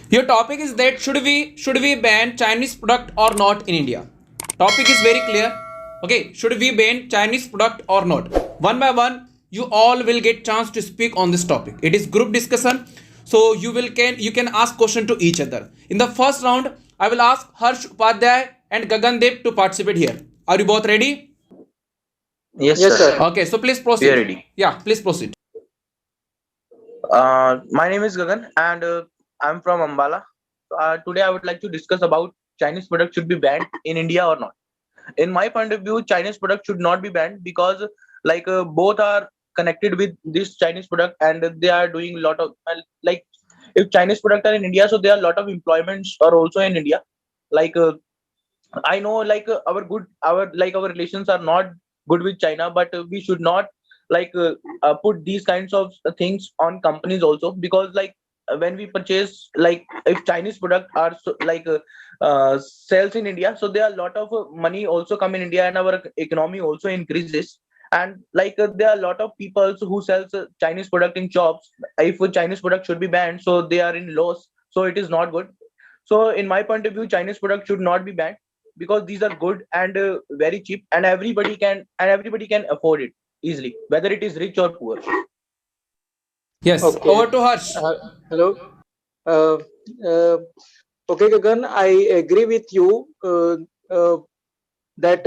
Your topic is that should we ban Chinese product or not in India? Topic is very clear. Okay, should we ban Chinese product or not? One by one, you all will get chance to speak on this topic. It is group discussion, so you can ask question to each other. In the first round, I will ask Harsh Upadhyay and Gagan Dev to participate here. Are you both ready? Yes, Yes, sir. sir. Okay, so please We are proceed. ready. Yeah, please proceed. My name is Gagan, and I'm from Ambala. Today, I would like to discuss about Chinese products should be banned in India or not. In my point of view, Chinese products should not be banned because, both are connected with this Chinese product, and they are doing a lot of like if Chinese product are in India, so there are a lot of employments are also in India. Like I know, our relations are not good with China, but we should not put these kinds of things on companies also, because when we purchase, if Chinese product are sells in India, so there are a lot of money also come in India, and our economy also increases. And there are a lot of people who sells Chinese product in shops. If a Chinese product should be banned, so they are in loss, so it is not good. So in my point of view, Chinese product should not be banned because these are good and very cheap, and everybody can afford it easily, whether it is rich or poor. Yes, Okay. over to Harsh. Hello. Uh, uh, okay, Gagan, I agree with you that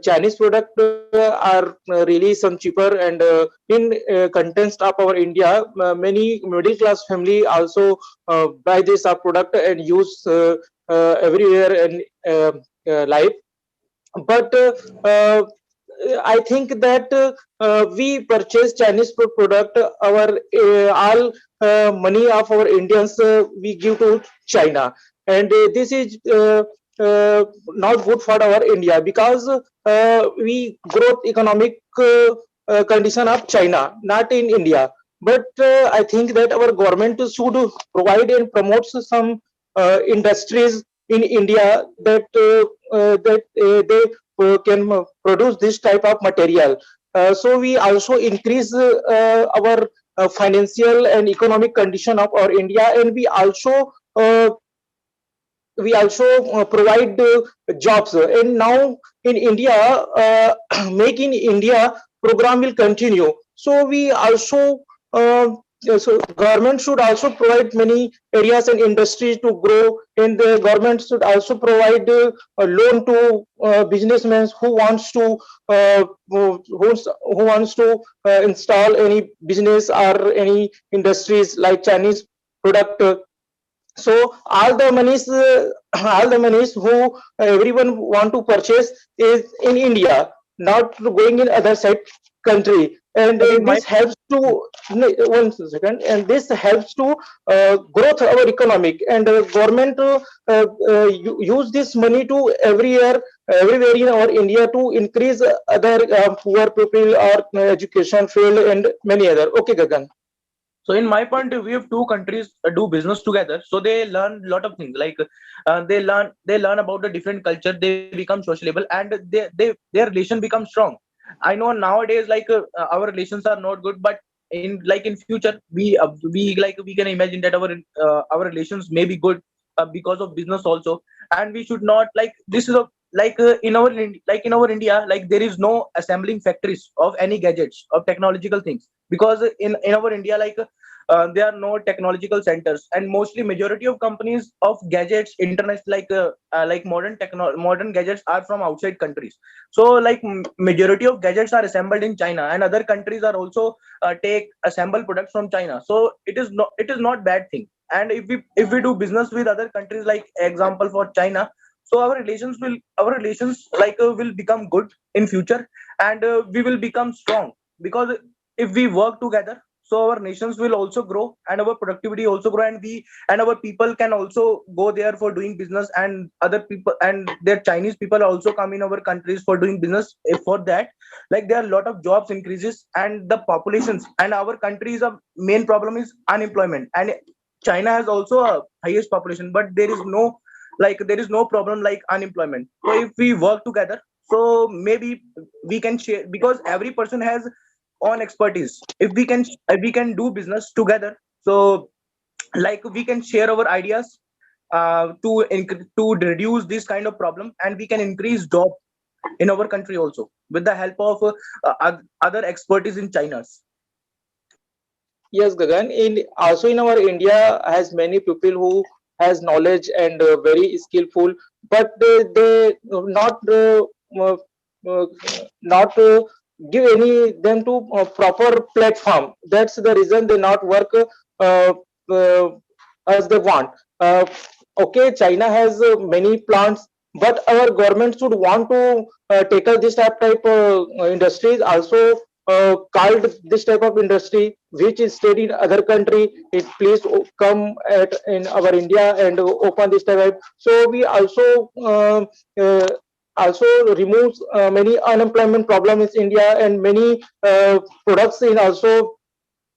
Chinese product are really some cheaper, and in contents of our India, many middle class family also buy this product and use everywhere in life. But I think that we purchase Chinese product, our all money of our Indians we give to China, and this is not good for our India, because we growth economic condition of China, not in India. But I think that our government should provide and promote some industries in India, that they can produce this type of material. So we also increase our financial and economic condition of our India, and we also provide jobs. And now in India, make in India program will continue. So we also uh, so government should also provide many areas and industries to grow, and the government should also provide a loan to businessmen who wants to install any business or any industries like Chinese product. So all the monies who everyone want to purchase is in India, not going in other side country. And But in my this helps to one second, and this helps to growth our economic, and government use this money to everywhere in our India to increase other poor people or education field and many other. Okay, Gagan. So in my point of view, if two countries do business together, so they learn a lot of things. They learn about the different culture. They become sociable, and their relation becomes strong. I know nowadays, our relations are not good, but in future, we can imagine that our relations may be good because of business also. And we should not, this is a in our India, there is no assembling factories of any gadgets of technological things, because in our India, there are no technological centers, and mostly majority of companies of gadgets internet, modern gadgets are from outside countries. So majority of gadgets are assembled in China, and other countries are also take assemble products from China. So it is not bad thing. And if we do business with other countries, like example for China, so our relations will become good in future, and we will become strong, because if we work together, so our nations will also grow, and our productivity also grow, and our people can also go there for doing business, and other people and their Chinese people also come in our countries for doing business. For that, there are a lot of jobs increases, and the populations, and our country's a main problem is unemployment. And China has also a highest population, but there is no problem like unemployment. So if we work together, so maybe we can share, because every person has own expertise. If we can do business together, so like we can share our ideas to reduce this kind of problem, and we can increase job in our country also with the help of other expertise in China's. Yes, Gagan. In also in our India has many people who has knowledge and very skillful, but they uh, uh, not give any them to proper platform. That's the reason they not work uh, as they want. Uh, okay, China has many plants, but our government should want to tackle this type of industries also called this type of industry which is stayed in other country. It please come at in our India and open this type. So we uh, also removes many unemployment problems in India, and many products in also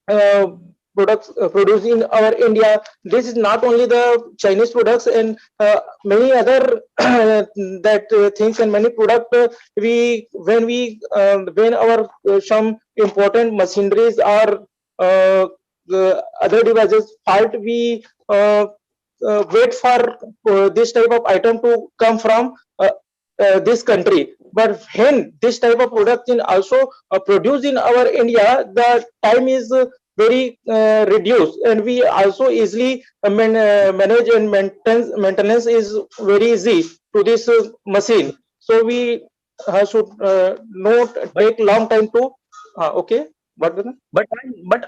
uh, products produced in our India. This is not only the Chinese products, and many other that things and many product we when our some important machineries or other devices fault, we wait for this type of item to come from this country. But when this type of product is also produced in our India, the time is very reduced, and we also easily manage and maintenance is very easy to this machine. So we should not but take long time to okay. What Gagan? but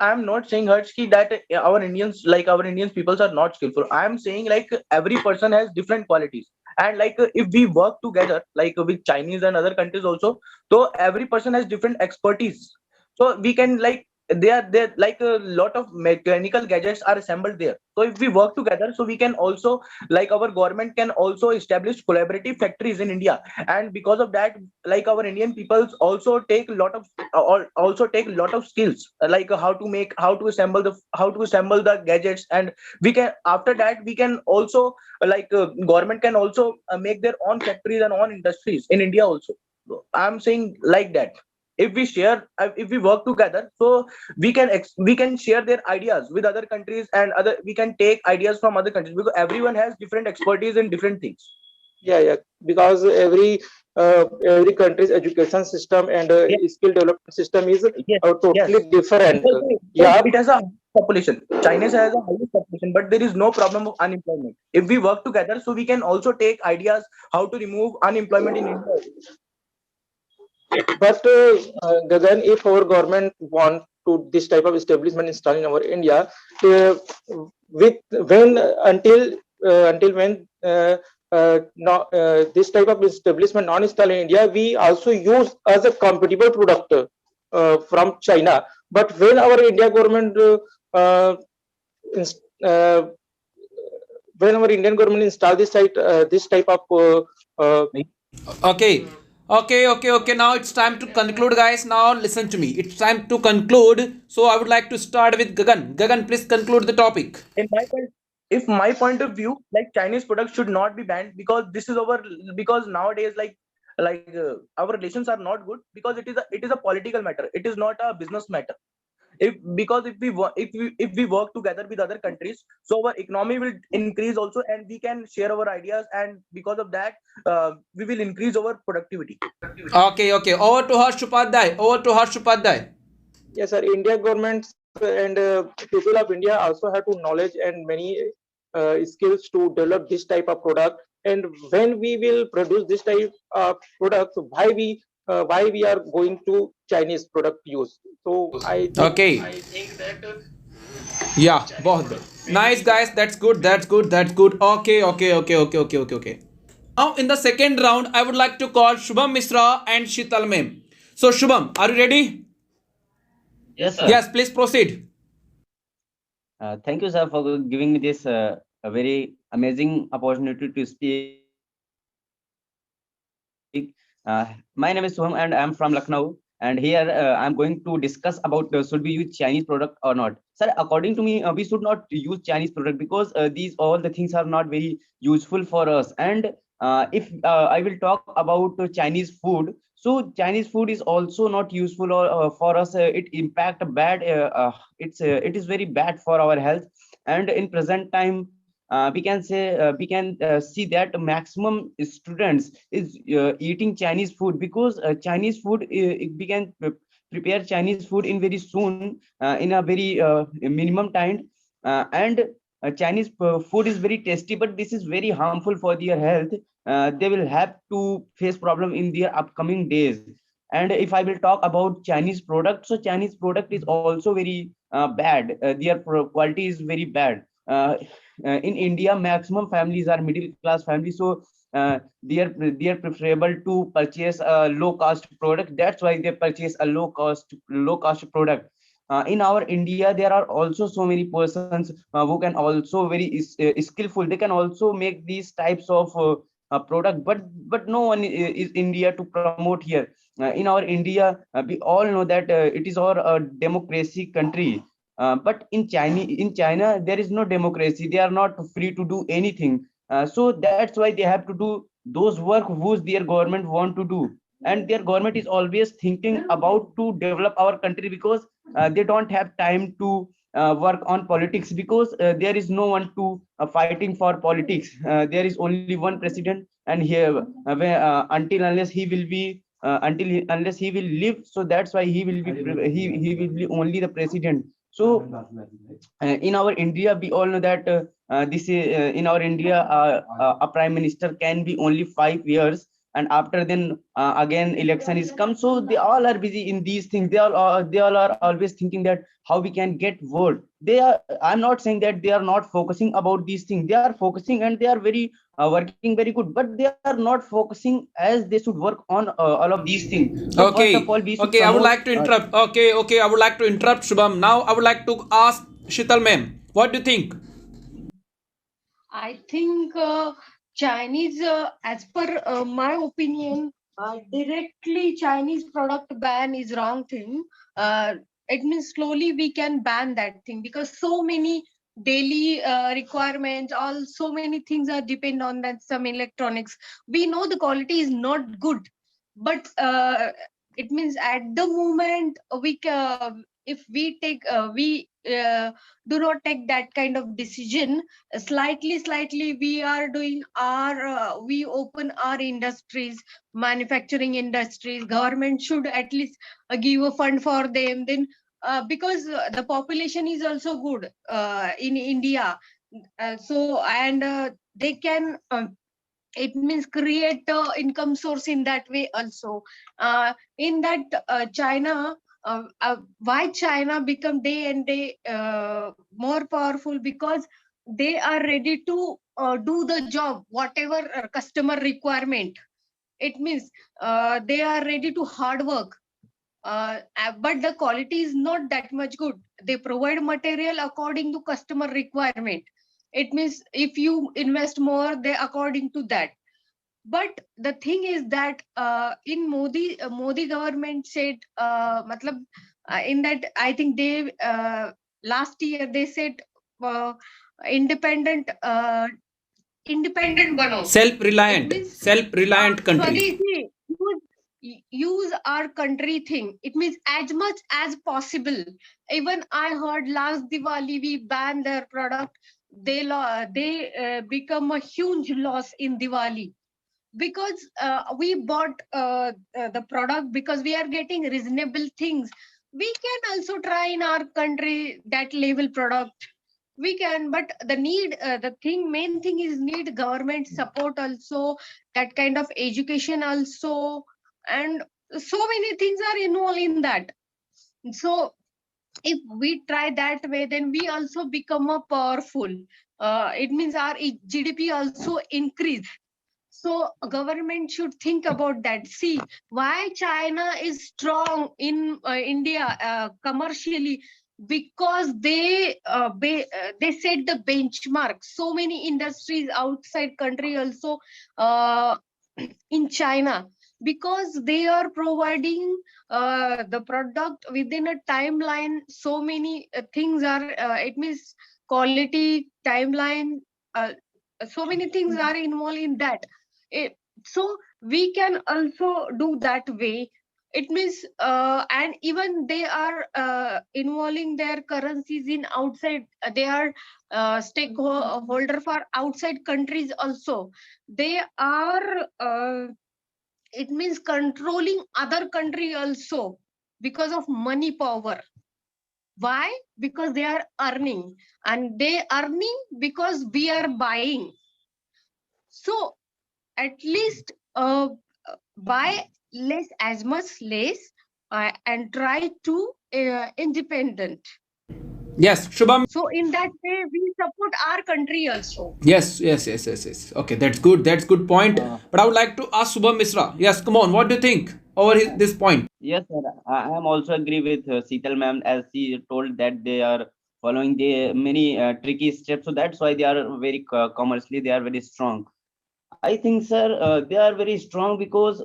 I'm not saying, Harshki, that our Indians peoples are not skillful. I'm saying like every person has different qualities, and like if we work together like with Chinese and other countries also, so every person has different expertise. So we can like they like a lot of mechanical gadgets are assembled there. So if we work together, so we can also like our government can also establish collaborative factories in India, and because of that, like our Indian peoples also take a lot of also take a lot of skills like how to assemble the gadgets, and we can after that we can also government can also make their own factories and own industries in India also. So I'm saying like that if we work together, so we can share their ideas with other countries, and other we can take ideas from other countries because everyone has different expertise in different things. Yeah, yeah, because every country's education system and Yes, skill development system is yes, totally yes. different. Because Yeah, it has a population. China has a highest population, but there is no problem of unemployment. If we work together, so we can also take ideas how to remove unemployment in India. but Gagan, if our government want to this type of establishment install in our India, uh, with when until when no, this type of establishment non install in India, we also use as a compatible product from China. But when our India government uh, inst- uh, when our Indian government install this type of Okay. Okay. Now it's time to conclude, guys. Now listen to me. It's time to conclude. So I would like to start with Gagan. Gagan, please conclude the topic. In my point, if my point of view, like Chinese products should not be banned because this is our because nowadays our relations are not good because it is a political matter. It is not a business matter. If we work together with other countries, so our economy will increase also, and we can share our ideas, and because of that we will increase our productivity. Okay. Over to Harsh Upadhyay. Over to Harsh Upadhyay. yes, sir. India governments and people of India also have to knowledge and many skills to develop this type of product. And when we will produce this type of product, why we are going to Chinese product use? So I think Okay. Yeah, बहुत nice, guys. That's good. Okay. Now in the second round, I would like to call Shubham Misra and Shital Mem. So Shubham, are you ready? Yes, sir. Yes, please proceed. Thank you, sir, for giving me this a very amazing opportunity to speak. My name is Suham, and I'm from Lucknow. And here I'm going to discuss about should we use Chinese product or not. Sir, according to me, we should not use Chinese product because these all the things are not very useful for us. And if I will talk about Chinese food, so Chinese food is also not useful or, for us. It impact bad. It is very bad for our health. And in present time, we can see that maximum students is eating Chinese food, because Chinese food, we can prepare Chinese food in very soon, in a very minimum time, and Chinese food is very tasty, but this is very harmful for their health. They will have to face problem in their upcoming days. And if I will talk about Chinese product, so Chinese product is also very bad. Their quality is very bad. In India, maximum families are middle class families, so they are preferable to purchase a low cost product. That's why they purchase a low cost product. In our India, there are also so many persons who can also very skillful. They can also make these types of product, but no one is India to promote here. In our India, we all know that it is our democracy country. But in China, there is no democracy. They are not free to do anything. So that's why they have to do those work whose their government want to do. And their government is always thinking about to develop our country, because they don't have time to work on politics, because there is no one to fighting for politics. There is only one president, and here unless he will live, so that's why he will be only the president. So in our India, we all know that this is in our India, a prime minister can be only 5 years, and after then again election is come. So they all are busy in these things. They all are always thinking that how we can get vote. I'm not saying that they are not focusing about these things. They are focusing, and they are very working very good, but they are not focusing as they should work on all of these things. So first of Okay, all, we should okay, I would promote like to interrupt. Okay, I would like to interrupt Shubham. Now I would like to ask Shital ma'am, what do you think? I think Chinese, as per my opinion, directly Chinese product ban is wrong thing. It means slowly we can ban that thing, because so many daily requirements, all so many things are depend on that. Some electronics, we know the quality is not good, but it means at the moment if we take do not take that kind of decision. Slightly we are doing our we open our industries, manufacturing industries. Government should at least give a fund for them, then because the population is also good in India. So and they can it means create income source in that way also. In that China, why China become day and day more powerful? Because they are ready to do the job whatever customer requirement. It means they are ready to hard work, but the quality is not that much good. They provide material according to customer requirement. It means if you invest more, they according to that. But the thing is that in Modi government said, matlab, in that I think they last year they said uh, independent independent bano. It means Self-reliant country. Swadeshi, use our country thing. It means as much as possible. Even I heard last Diwali we banned their product. They become a huge loss in Diwali, because we bought the product because we are getting reasonable things. We can also try in our country that level product. We can, but the main thing is need government support also, that kind of education also, and so many things are involved in that. So if we try that way, then we also become a powerful. It means our GDP also increase. So government should think about that. See why China is strong in India commercially, because they set the benchmark. So many industries outside country also uh, in China, because they are providing the product within a timeline. So many things are it means quality timeline. Uh, so many things are involved in that. it, so we can also do that way. it means and even they are involving their currencies in outside, they are stakeholder for outside countries also. They are it means controlling other country also because of money power. Why? Because they are earning, and they earning because we are buying. So at least buy less, as much less, and try to independent. Yes, Shubham. So in that way we support our country also. Yes. Okay, that's good. That's good point. Uh, But I would like to ask Shubham Misra. Yes, come on. What do you think over this point? Yes, sir. I am also agree with Seetal ma'am, as she told that they are following the many tricky steps. So that's why they are very commercially, they are very strong. I think, sir, they are very strong because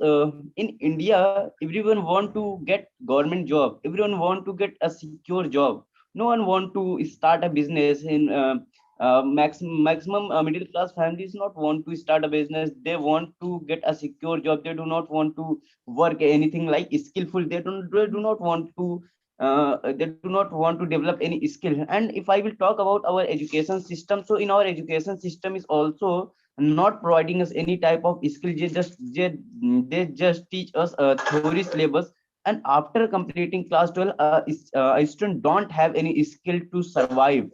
in India, everyone want to get government job. Everyone want to get a secure job. No one want to start a business. In maximum middle class families not want to start a business. They want to get a secure job. They do not want to work anything like skillful. They do not want to. They do not want to develop any skill. And if I will talk about our education system, so in our education system is also not providing us any type of skill. They just teach us theory syllabus, and after completing class 12 a student don't have any skill to survive.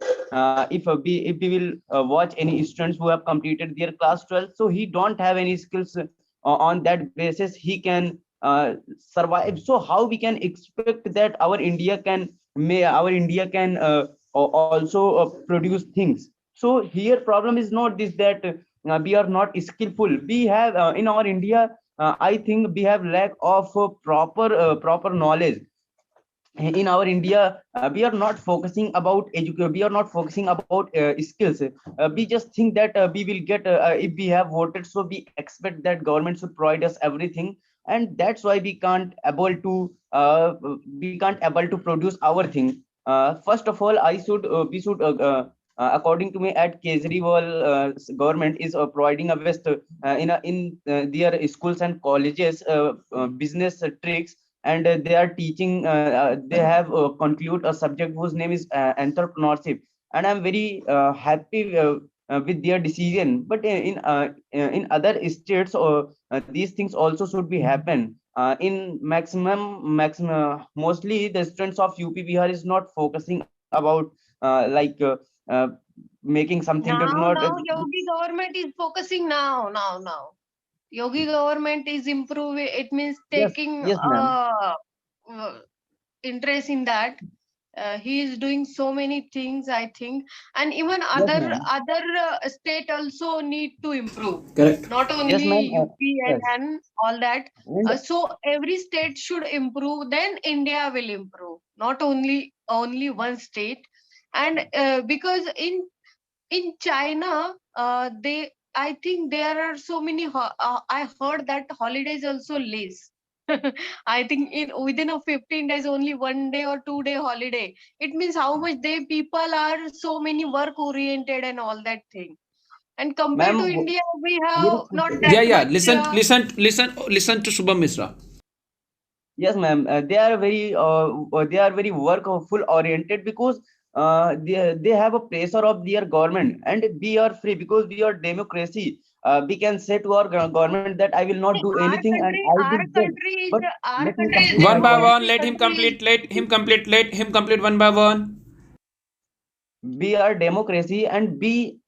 If we will watch any students who have completed their class 12, so he don't have any skills. On that basis he can survive. So how we can expect that our India can also produce things? So here problem is not this, that we are not skillful. We have in our India, I think we have lack of proper knowledge. In our India, we are not focusing about education, we are not focusing about skills. We just think that we will get if we have voted, so we expect that government should provide us everything, and that's why we can't able to produce our thing. First of all, I should we should according to me, at Kejriwal government is providing a best in their schools and colleges business tricks, and they are teaching they have conclude a subject whose name is entrepreneurship, and I'm very happy with their decision. But in other states, these things also should be happen. In maximum mostly the students of UP Bihar is not focusing about uh, making something. They do Now, not Yogi government is focusing now. Yogi government is improving. It means yes, taking yes ma'am, uh, interest in that. He is doing so many things, I think, and even yes other ma'am, state also need to improve. Correct. Not yes only ma'am, UP yes. and all that. And So every state should improve. Then India will improve. Not only one state, and because in China, they I think there are so many. I heard that holidays also less. I think in within a 15 days, only 1 day or 2 day holiday. It means how much they people are so many work oriented and all that thing. And compared ma'am, to India, we here have is not Yeah, that yeah. much. Listen to Shubham Misra. yes, ma'am. They are very workful oriented because they have a pressure of their government, and we are free because we are democracy. We can say to our government that I will not do anything and I will beg. But Our let me country is complete my One by point. one. democracy Let him country. complete. Let him complete. Let him complete one by one. We are democracy, and we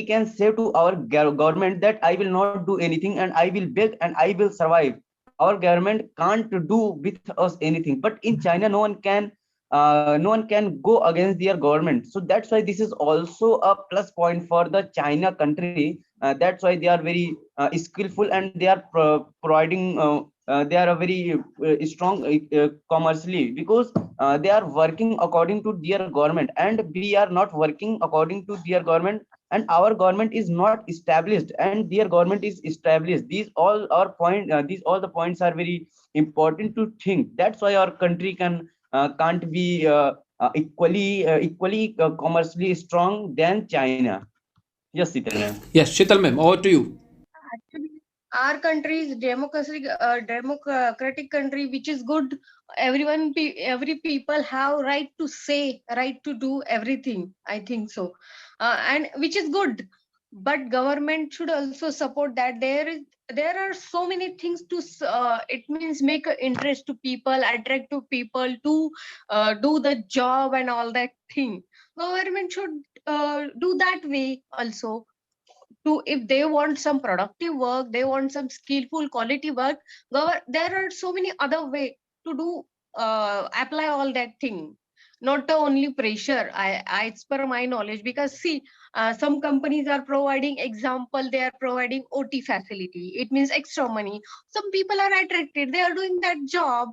can say to our government that I will not do anything and I will beg and I will survive. Our government can't do with us anything. But in China, no one can go against their government. So that's why this is also a plus point for the China country. That's why they are very skillful, and they are providing they are a very strong commercially, because they are working according to their government, and we are not working according to their government, and our government is not established and their government is established. These all the points are very important to think. That's why our country can't be equally commercially strong than China. Yes, Sital ma'am. Yes, Shital ma'am. Over to you. our country is democratic country, which is good. Every people have right to say, right to do everything. I think so, and which is good. But government should also support that. There are so many things to it means make a interest to people, attract to people to do the job and all that thing. Government should do that way also. To if they want some productive work, they want some skillful quality work, there are so many other way to do apply all that thing, not the only pressure. I As per my knowledge, because see, some companies are providing, example, they are providing OT facility, it means extra money. Some people are attracted, they are doing that job,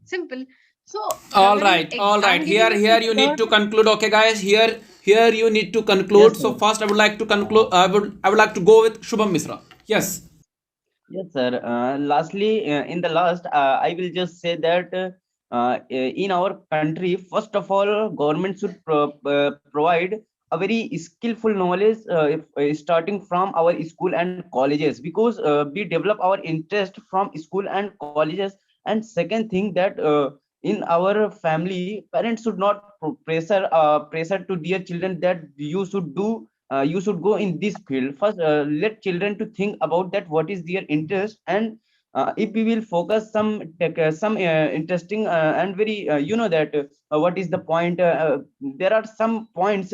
simple. So All government right, all right. I'm giving Here it you to need to conclude. Okay, guys. Here you need to conclude. Yes, So sir. first, I would like to conclude. I would like to go with Shubham Misra. Yes. Yes, sir. Lastly, in the last, I will just say that in our country, first of all, government should provide a very skillful knowledge starting from our school and colleges, because we develop our interest from school and colleges. And second thing, that in our family, parents should not pressure to their children that you should go in this field. First, let children to think about that what is their interest, and if we will focus some interesting and very that what is the point, there are some points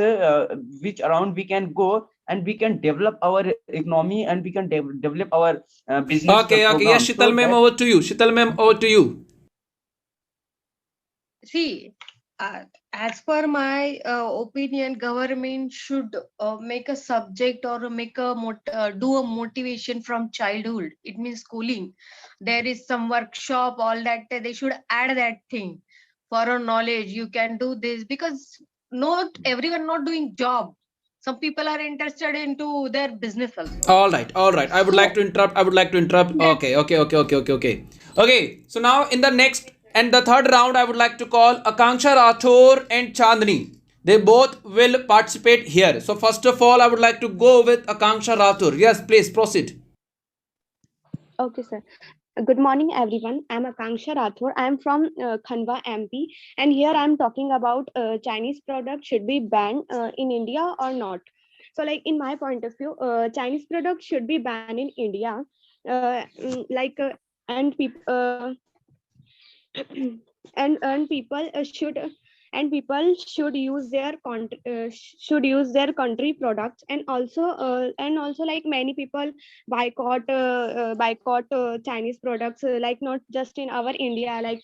which around we can go, and we can develop our economy, and we can develop our business Okay, okay. Yes, program, so Shital ma'am, that. over to you. Shital ma'am, over to you. see, as per my opinion, government should make a subject or make a do a motivation from childhood. It means schooling. There is some workshop, all that they should add that thing for a knowledge. You can do this because not everyone not doing job. Some people are interested into their business also. All right, all right. I would like So to interrupt. I would like to interrupt. that Okay, okay, okay, okay, okay, okay. Okay. So now in the next and the third round, I would like to call Akanksha Rathore and Chandni. They both will participate here. So first of all, I would like to go with Akanksha Rathore. Yes, please proceed. Okay, sir. Good morning, everyone. I'm Akanksha Rathore. I'm from Khandwa, MP, and here I'm talking about Chinese products should be banned in India or not. So, like in my point of view, Chinese products should be banned in India. Like and people and people should use their country products, and also like many people boycott Chinese products, like not just in our India, like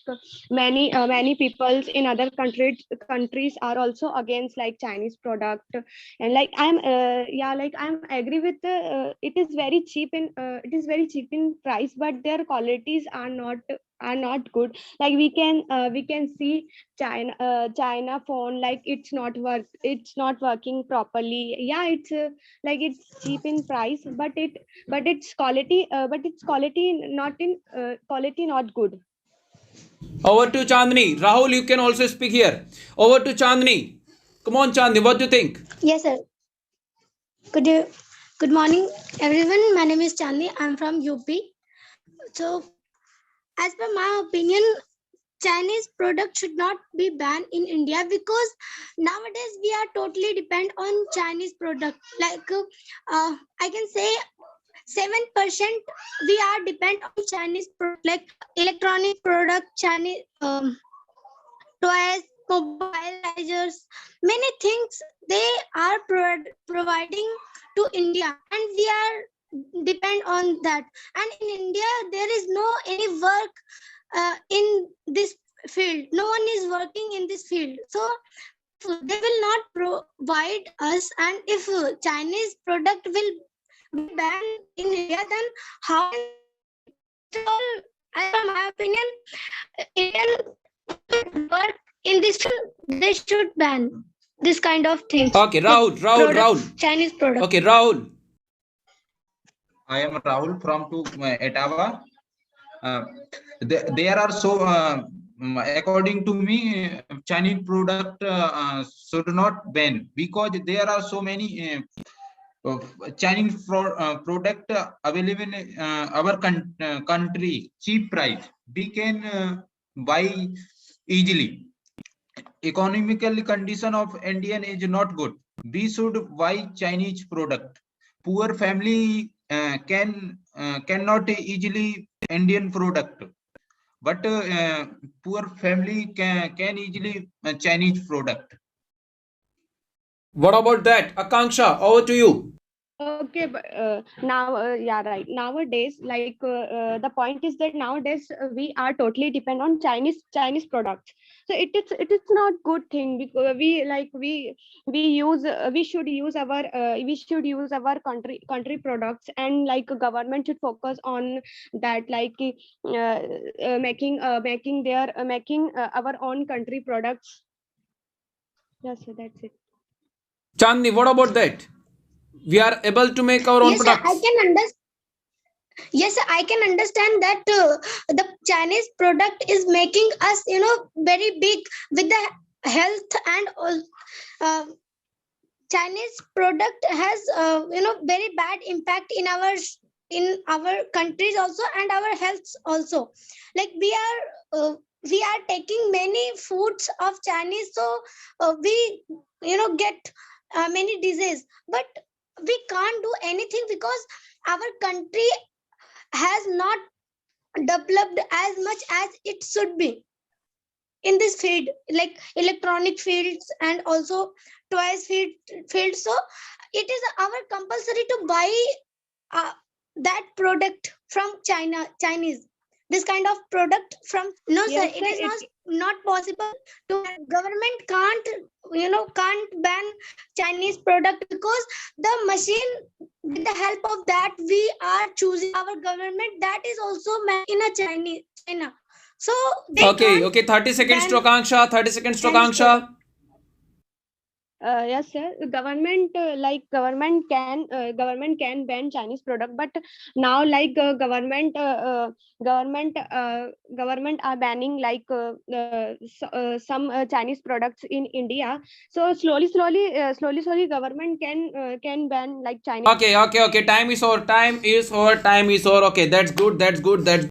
many peoples in other countries are also against like Chinese product. And like I'm agree with it is very cheap in price, but their qualities are not good. Like we can see China phone, like it's not working properly. Yeah, it's like it's cheap in price, but its quality not good. Over to Chandni. Rahul, you can also speak here. Over to Chandni. Come on, Chandni. What do you think? Yes, sir. Good day. Good morning, everyone. My name is Chandni. I'm from UP. So, as per my opinion, Chinese products should not be banned in India, because nowadays we are totally depend on Chinese product. Like I can say 7% we are depend on Chinese product, like electronic product, Chinese toys, mobilizers, many things they are providing to India, and we are depend on that. And in India, there is no any work in this field. No one is working in this field, so they will not provide us. And if Chinese product will be banned in India, then how? As per my opinion, Indian work in this field, they should ban this kind of things. Okay, Rahul. Chinese product. Okay, Rahul. I am Rahul from Etava. There are according to me, Chinese product should not ban, because there are so many Chinese product available in our country, cheap price, we can buy easily. Economical condition of Indian is not good. We should buy Chinese product. Poor family cannot easily Indian product, but poor family can easily Chinese product. What about that? Akanksha, over to you. Okay, but now, yeah, right. Nowadays, the point is that nowadays we are totally depend on Chinese products. So it is not good thing, because we should use our country products, and like government should focus on that, making our own country products. Yes, so that's it. Chandni, what about that? We are able to make our own Yes, sir, products. I can understand. Yes, sir, I can understand that the Chinese product is making us, very big with the health, and all. Chinese product has, very bad impact in our countries also, and our health also. Like we are taking many foods of Chinese, so we get many diseases, but we can't do anything because our country has not developed as much as it should be in this field, like electronic fields and also toys field. So it is our compulsory to buy that product from Chinese, this kind of product from. No, Yes, sir, it sir, is not possible to. Government can't ban Chinese product, because the machine, with the help of that, we are choosing our government that is also made in a China. So they Okay, can't okay. 30 seconds to ban Akanksha. 30 seconds to Chinese Akanksha. product. Yes, sir. Government can ban Chinese product, but now government are banning some Chinese products in India. So slowly, government can ban like Chinese. Okay. Time is over. Okay, that's good.